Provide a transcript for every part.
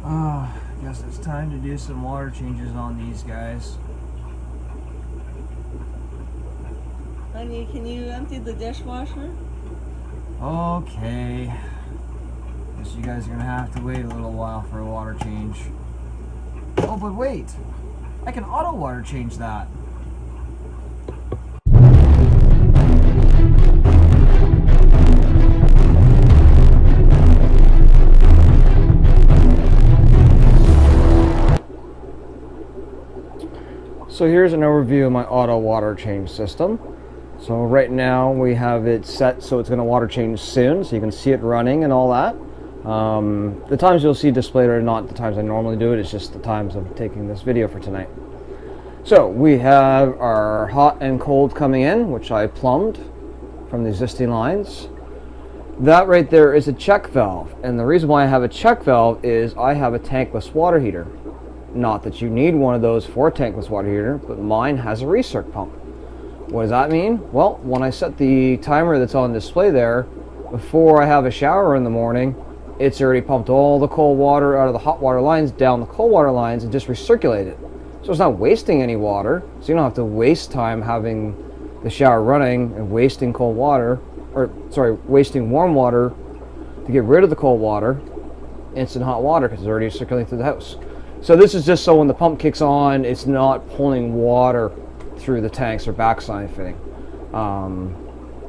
I guess it's time to do some water changes on these guys. Honey, can you empty the dishwasher? Okay. Guess you guys are gonna have to wait a little while for a water change. Oh, but wait! I can auto water change that. So here's an overview of my auto water change system. So right now we have it set so it's going to water change soon, so you can see it running and all that. The times you'll see displayed are not the times I normally do it, it's just the times I'm taking this video for tonight. So we have our hot and cold coming in, which I plumbed from the existing lines. That right there is a check valve, and the reason why I have a check valve is I have a tankless water heater. Not that you need one of those for a tankless water heater, but mine has a recirc pump. What does that mean? Well, when I set the timer that's on display there, before I have a shower in the morning, it's already pumped all the cold water out of the hot water lines down the cold water lines and just recirculated it. So it's not wasting any water, so you don't have to waste time having the shower running and wasting cold water, or sorry, wasting warm water to get rid of the cold water, instant hot water, because it's already circulating through the house. So this is just so when the pump kicks on, it's not pulling water through the tanks or backside fitting. And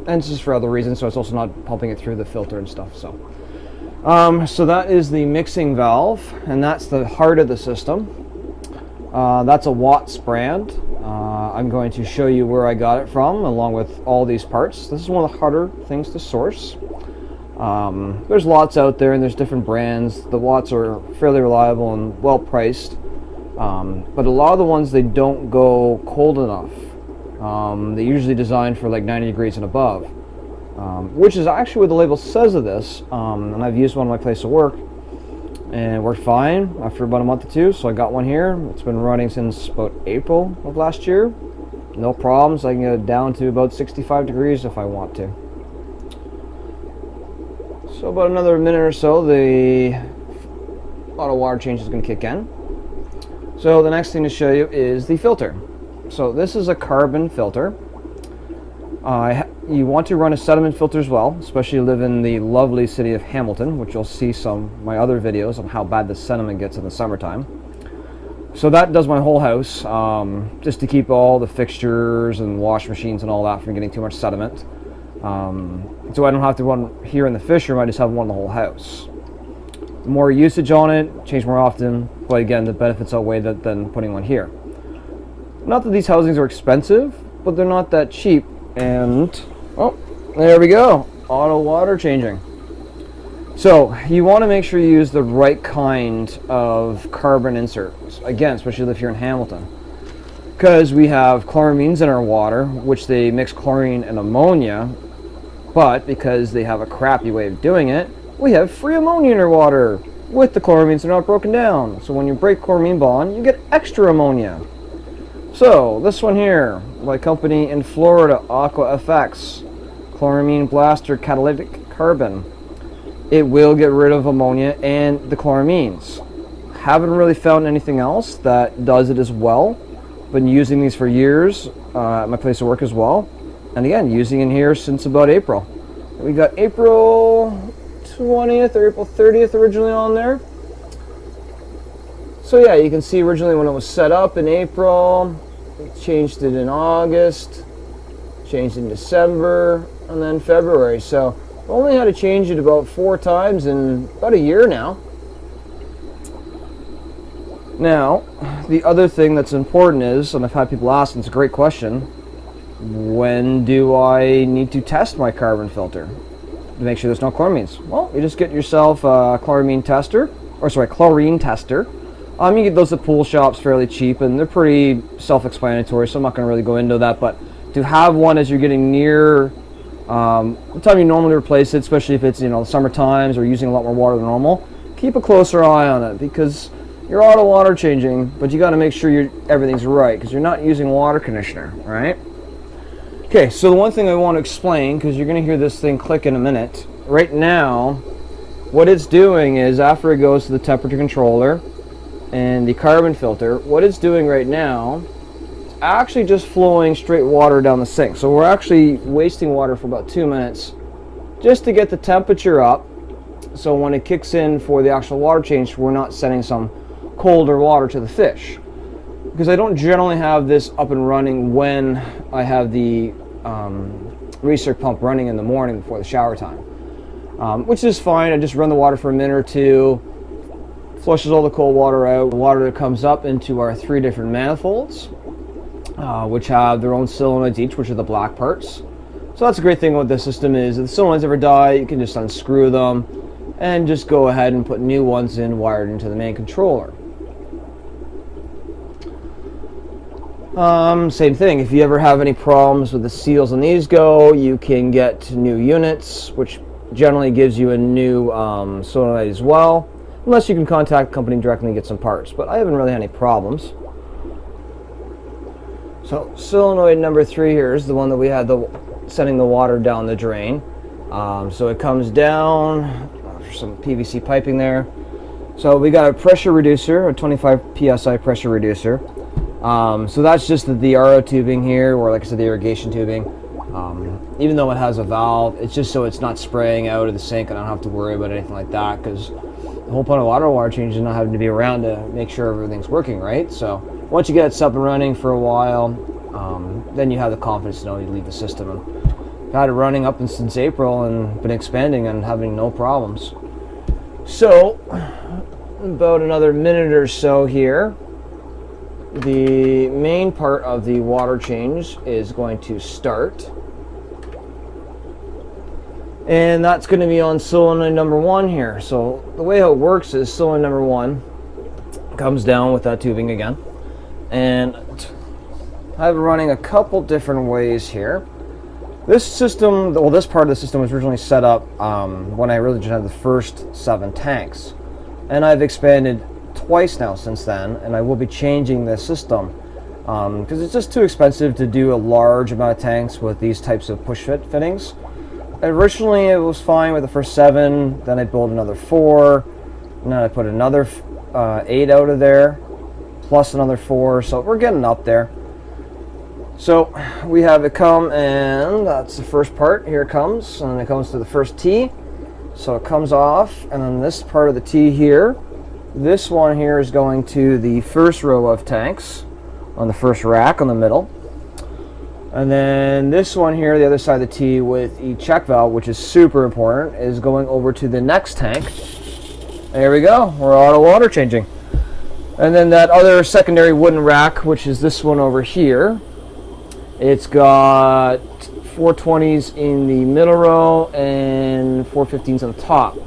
it's just for other reasons, so it's also not pumping it through the filter and stuff. So that is the mixing valve, and that's the heart of the system. That's a Watts brand. I'm going to show you where I got it from, along with all these parts. This is one of the harder things to source. There's lots out there and there's different brands. The Watts are fairly reliable and well priced, but a lot of the ones, they don't go cold enough. They usually designed for like 90 degrees and above, which is actually what the label says of this. And I've used one in my place of work and it worked fine after about a month or two, so I got one here. It's been running since about April of last year. No problems. I can get it down to about 65 degrees if I want to. So about another minute or so, the auto water change is going to kick in. So the next thing to show you is the filter. So this is a carbon filter. You want to run a sediment filter as well, especially if you live in the lovely city of Hamilton, which you'll see some of my other videos on how bad the sediment gets in the summertime. So that does my whole house, just to keep all the fixtures and wash machines and all that from getting too much sediment. So I don't have to run here in the fish room, I just have one in the whole house. More usage on it, change more often, but again, the benefits outweigh that than putting one here. Not that these housings are expensive, but they're not that cheap. And, oh, there we go, auto water changing. So you want to make sure you use the right kind of carbon inserts, again, especially if you're in Hamilton. Because we have chloramines in our water, which they mix chlorine and ammonia, but because they have a crappy way of doing it, we have free ammonia in our water with the chloramines that are not broken down. So when you break chloramine bond, you get extra ammonia. So this one here, by company in Florida, Aqua FX, chloramine blaster catalytic carbon. It will get rid of ammonia and the chloramines. Haven't really found anything else that does it as well. Been using these for years at my place of work as well, and again using in here since about April. We got April 20th or April 30th originally on there. So yeah, you can see originally when it was set up in April, changed it in August, changed in December, and then February. So I only had to change it about 4 times in about a year now. Now, the other thing that's important is, and I've had people ask, and it's a great question, when do I need to test my carbon filter to make sure there's no chloramines? Well, you just get yourself a chlorine tester. You get those at pool shops fairly cheap, and they're pretty self-explanatory, so I'm not going to really go into that, but to have one as you're getting near the time you normally replace it, especially if it's, the summer times or using a lot more water than normal, keep a closer eye on it, because you're auto water changing, but you got to make sure everything's right, because you're not using water conditioner, right? Okay, so the one thing I want to explain, because you're going to hear this thing click in a minute. Right now, what it's doing is after it goes to the temperature controller and the carbon filter, what it's doing right now is actually just flowing straight water down the sink. So we're actually wasting water for about 2 minutes just to get the temperature up, so when it kicks in for the actual water change, we're not sending some colder water to the fish. Because I don't generally have this up and running when I have the recirc pump running in the morning before the shower time, which is fine. I just run the water for a minute or two, flushes all the cold water out. The water that comes up into our 3 different manifolds, which have their own solenoids each, which are the black parts. So that's a great thing about this system is if the solenoids ever die, you can just unscrew them and just go ahead and put new ones in wired into the main controller. Same thing, if you ever have any problems with the seals on these you can get new units, which generally gives you a new solenoid as well, unless you can contact the company directly and get some parts, but I haven't really had any problems. So solenoid number 3 here is the one that we had sending the water down the drain. So it comes down, some PVC piping there. So we got a pressure reducer, a 25 psi pressure reducer. So that's just the RO tubing here, or like I said, the irrigation tubing. Even though it has a valve, it's just so it's not spraying out of the sink and I don't have to worry about anything like that, because the whole point of water change is not having to be around to make sure everything's working right. So once you get it up and running for a while, then you have the confidence to know you leave the system. And I've had it running up since April and been expanding and having no problems. So about another minute or so here, the main part of the water change is going to start, and that's going to be on solenoid number 1 here. So the way how it works is solenoid number 1 comes down with that tubing again, and I have it running a couple different ways here. This system, well, this part of the system was originally set up when I really just had the first 7 tanks, and I've expanded twice now since then, and I will be changing this system because it's just too expensive to do a large amount of tanks with these types of push fit fittings. Originally it was fine with the first 7, then I built another 4, and then I put another 8 out of there, plus another 4, so we're getting up there. So we have it come, and that's the first part. Here it comes, and then it comes to the first T. So it comes off, and then this part of the T here, this one here is going to the first row of tanks on the first rack on the middle. And then this one here, the other side of the T with a check valve, which is super important, is going over to the next tank. There we go, we're auto water changing. And then that other secondary wooden rack, which is this one over here, it's got 420s in the middle row and 415s on the top.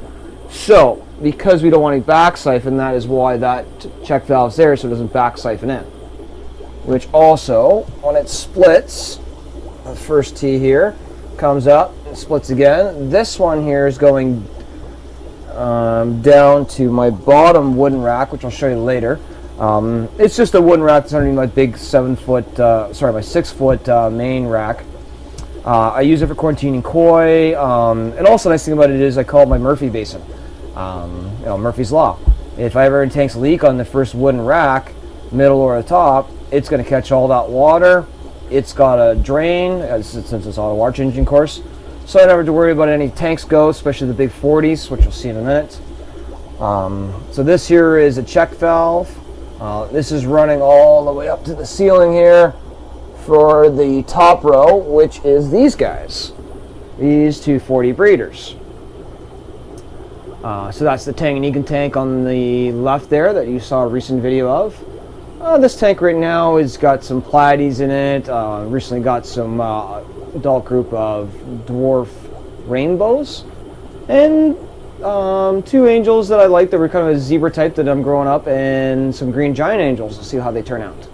So because we don't want any back siphon, that is why that check valve's there, so it doesn't back siphon in. Which also, when it splits, the first T here comes up and splits again. This one here is going down to my bottom wooden rack, which I'll show you later. It's just a wooden rack that's underneath my big 6-foot main rack. I use it for quarantining koi, and also the nice thing about it is I call it my Murphy basin. Murphy's Law. If I ever tanks leak on the first wooden rack, middle or the top, it's going to catch all that water. It's got a drain, since it's auto water changing course, so I never have to worry about any tanks go, especially the big 40s, which you'll see in a minute. So this here is a check valve. This is running all the way up to the ceiling here for the top row, which is these guys, these 240 breeders. So that's the Tanganyika tank on the left there that you saw a recent video of. This tank right now has got some platies in it. Recently got some adult group of dwarf rainbows, and 2 angels that I like that were kind of a zebra type that I'm growing up, and some green giant angels. We'll see how they turn out.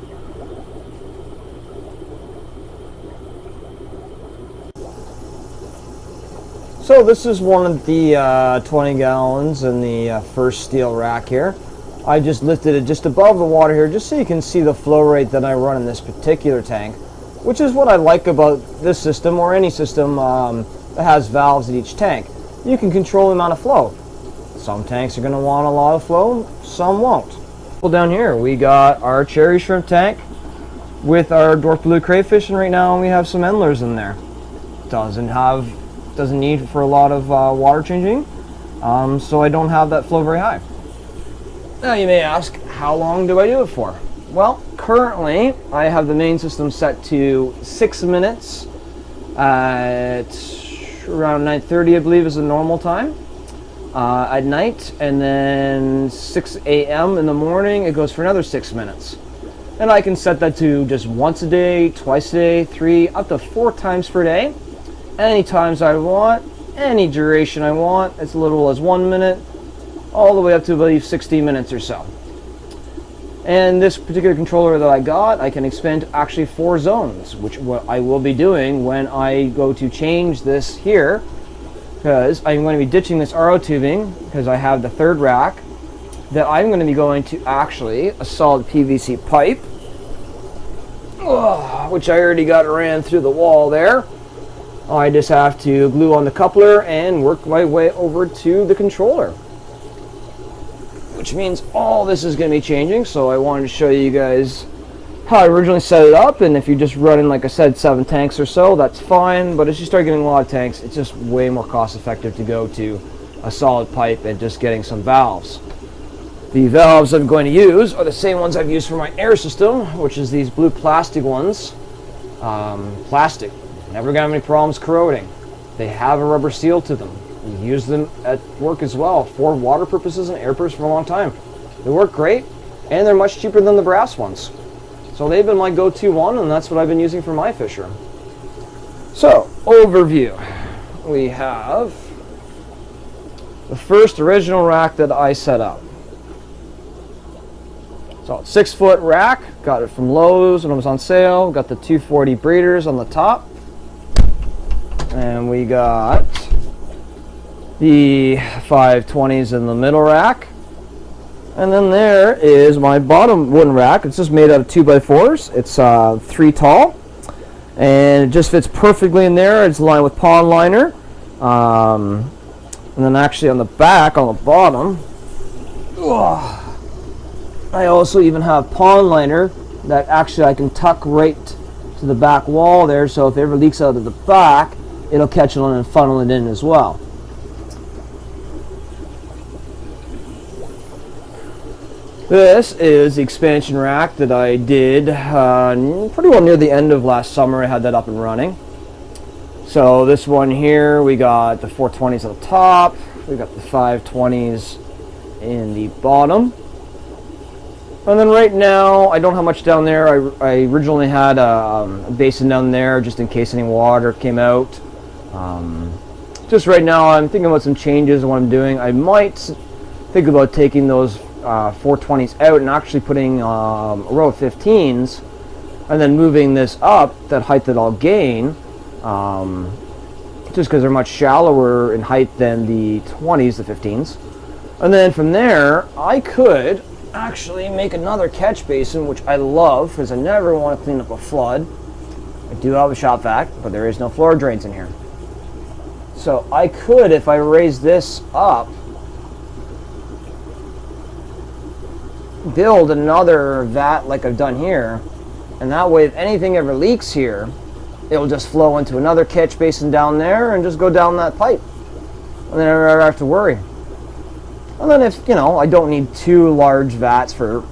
So this is one of the 20 gallons in the first steel rack here. I just lifted it just above the water here just so you can see the flow rate that I run in this particular tank, which is what I like about this system or any system that has valves at each tank. You can control the amount of flow. Some tanks are going to want a lot of flow, some won't. Well, down here we got our cherry shrimp tank with our dwarf blue crayfish, and right now we have some endlers in there. Doesn't need for a lot of water changing, so I don't have that flow very high. Now you may ask, how long do I do it for? Well, currently I have the main system set to 6 minutes at around 9:30, I believe, is the normal time at night, and then 6 a.m. in the morning it goes for another 6 minutes. And I can set that to just once a day, twice a day, 3 up to 4 times per day, any times I want, any duration I want, as little as 1 minute all the way up to, I believe, 60 minutes or so. And this particular controller that I got, I can expand to actually 4 zones, which what I will be doing when I go to change this here, because I'm going to be ditching this RO tubing, because I have the 3rd rack, that I'm going to be going to actually a solid PVC pipe, which I already got ran through the wall there. I just have to glue on the coupler and work my way over to the controller, which means all this is going to be changing. So I wanted to show you guys how I originally set it up, and if you're just running, like I said, 7 tanks or so, that's fine. But as you start getting a lot of tanks, it's just way more cost effective to go to a solid pipe and just getting some valves. The valves I'm going to use are the same ones I've used for my air system, which is these blue plastic ones. Plastic, never got any problems corroding. They have a rubber seal to them. We use them at work as well for water purposes and air purposes for a long time. They work great, and they're much cheaper than the brass ones. So they've been my go-to one, and that's what I've been using for my fish room. So, overview. We have the first original rack that I set up. So, 6-foot rack, got it from Lowe's when it was on sale. Got the 240 breeders on the top. And we got the 520s in the middle rack. And then there is my bottom wooden rack. It's just made out of 2x4s. It's 3 tall. And it just fits perfectly in there. It's lined with pond liner. And then actually on the back, on the bottom, I also even have pond liner that actually I can tuck right to the back wall there. So if it ever leaks out of the back, it'll catch it on and funnel it in as well. This is the expansion rack that I did pretty well near the end of last summer. I had that up and running. So this one here, we got the 420s on the top, we got the 520s in the bottom. And then right now, I don't have much down there. I originally had a basin down there just in case any water came out. Just right now, I'm thinking about some changes in what I'm doing. I might think about taking those 420s out and actually putting a row of 15s, and then moving this up, that height that I'll gain, just because they're much shallower in height than the 20s, the 15s. And then from there, I could actually make another catch basin, which I love because I never want to clean up a flood. I do have a shop vac, but there is no floor drains in here. So I could, if I raise this up, build another vat like I've done here, and that way if anything ever leaks here, it'll just flow into another catch basin down there and just go down that pipe, and then I never have to worry. And then if, I don't need 2 large vats for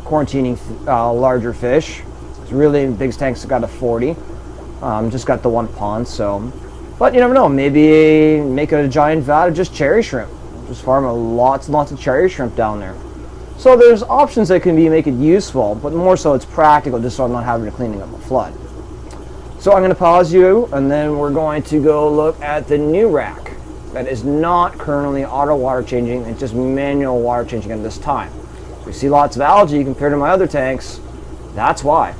quarantining larger fish. It's really the biggest tank's got a 40. Just got the 1 pond, so. But you never know, maybe make a giant vat of just cherry shrimp. Just farm lots and lots of cherry shrimp down there. So there's options that can make it useful, but more so it's practical, just so I'm not having to cleaning up a flood. So I'm going to pause you, and then we're going to go look at the new rack that is not currently auto water changing. It's just manual water changing at this time. We see lots of algae compared to my other tanks. That's why.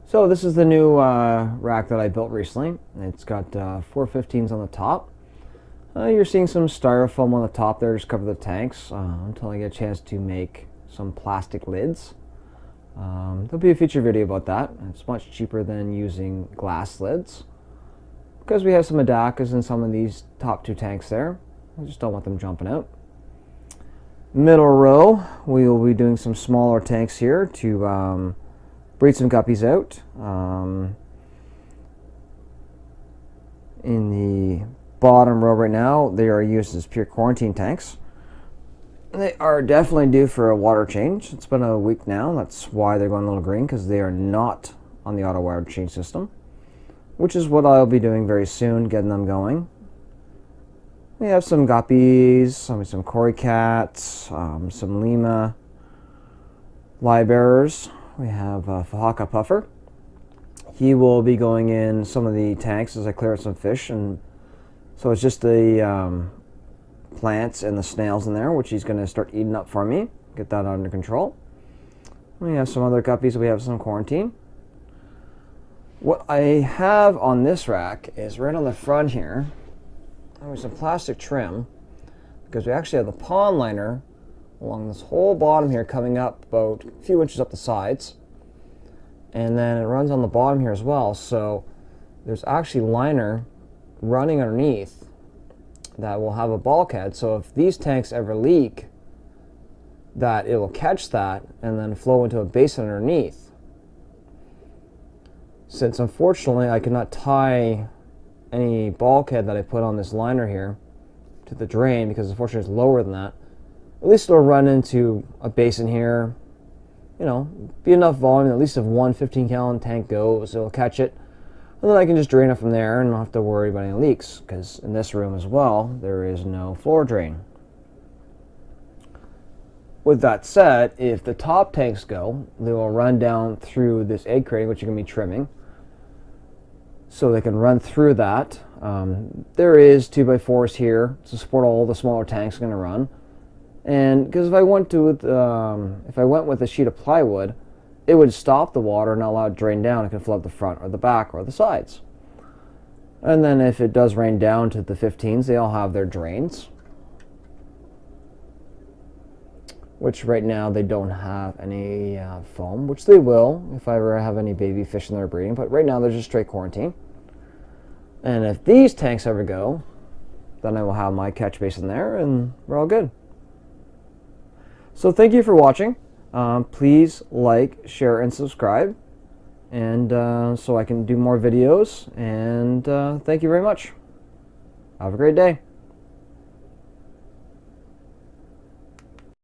So this is the new rack that I built recently. It's got 4 15s on the top. You're seeing some styrofoam on the top there, just cover the tanks until I get a chance to make some plastic lids. There'll be a future video about that. It's much cheaper than using glass lids. because we have some Adakas in some of these top two tanks there. I just don't want them jumping out. Middle row, we will be doing some smaller tanks here to breed some guppies out. In the bottom row right now, they are used as pure quarantine tanks. They are definitely due for a water change. It's been a week now. That's why they're going a little green, because they are not on the auto water change system, which is what I'll be doing very soon, getting them going. We have some guppies, some Cory cats, some Lima liebearers. We have Fahaka Puffer. He will be going in some of the tanks as I clear out some fish, and so it's just the plants and the snails in there, which he's going to start eating up for me. Get that under control. We have some other guppies. We have some quarantine. What I have on this rack is right on the front here. There's some plastic trim, because we actually have the pond liner along this whole bottom here, coming up about a few inches up the sides, and then it runs on the bottom here as well. So there's actually liner running underneath that will have a bulkhead, so if these tanks ever leak, that it will catch that and then flow into a basin underneath. Since unfortunately I cannot tie any bulkhead that I put on this liner here to the drain, because unfortunately it's lower than that, at least it'll run into a basin here, you know, be enough volume, at least if one 15-gallon tank goes, it'll catch it, and then I can just drain it from there and not have to worry about any leaks, because in this room as well there is no floor drain. With that said, if the top tanks go, they will run down through this egg crate, which you're going to be trimming, so they can run through that. There is 2x4s here to support all the smaller tanks going to run. And because if I went with a sheet of plywood, it would stop the water and not allow it to drain down. It can flood the front or the back or the sides. And then if it does rain down to the 15s, they all have their drains, which right now they don't have any foam, which they will if I ever have any baby fish in their breeding, but right now they're just straight quarantine. And if these tanks ever go, then I will have my catch basin there and we're all good. So thank you for watching. Please like, share, and subscribe, and so I can do more videos, and thank you very much. Have a great day.